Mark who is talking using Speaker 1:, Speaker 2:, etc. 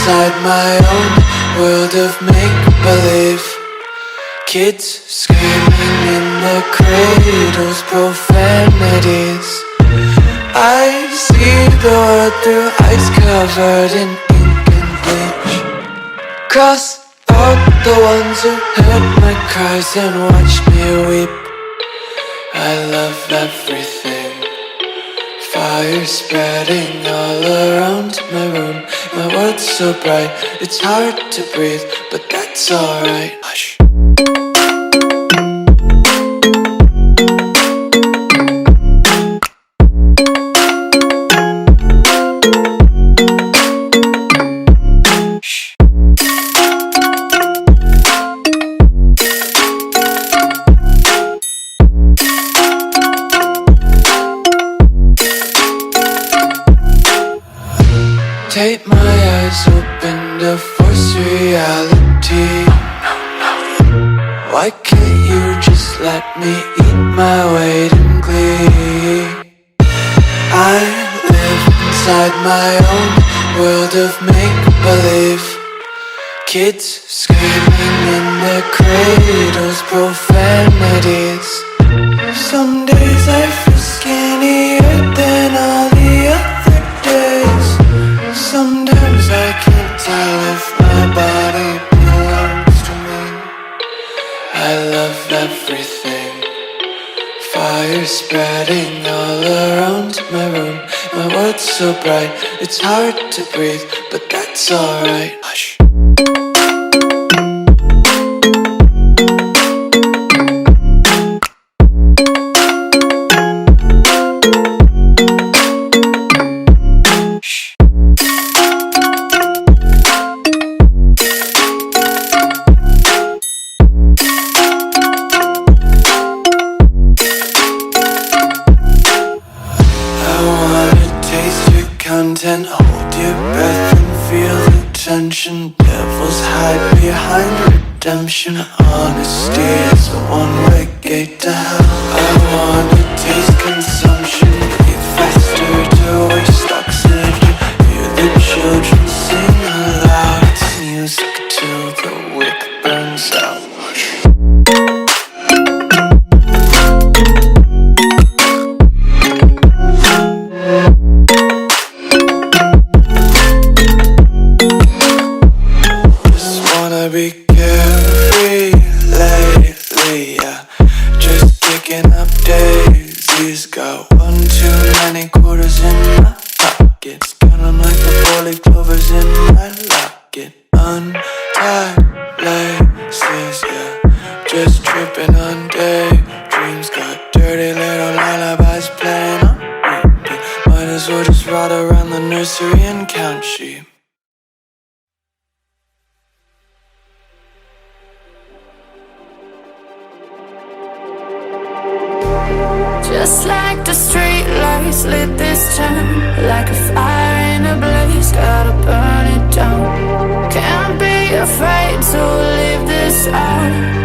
Speaker 1: inside my own world of make-believe. Kids screaming in the cradles, profanities. I see the world through ice covered in ink and bleach. Cross out the ones who heard my cries and watched me weep. I love everything. Fire spreading all around my room. My world's so bright, it's hard to breathe, but that's alright. Hush. Take my eyes open to force reality. Why can't you just let me eat my weight in glee? I live inside my own world of make-believe. Kids screaming in their cradles, profanities. Some days I feel skinnier than all the other days. Sometimes I can't tell if my body belongs to me. I love everything. Fire spreading all around my room. My world's so bright, it's hard to breathe, but that's alright. Hush. Content, hold your breath and feel the tension. Devils hide behind redemption. Honesty is a one-way gate to hell. I wanna taste consumption. Breathe faster to waste oxygen. Hear the children sing aloud. It's music till the wick burns out. Be carefree lately, yeah. Just picking up daisies. Got one too many quarters in my pockets. Count 'em like the 4-leaf clovers in my locket. Untied laces, yeah. Just tripping on daydreams. Got dirty little lullabies playing on repeat. Might as well just ride around the nursery and count sheep.
Speaker 2: Just like the street lights lit this town, like a fire in a blaze, gotta burn it down. Can't be afraid to leave this out.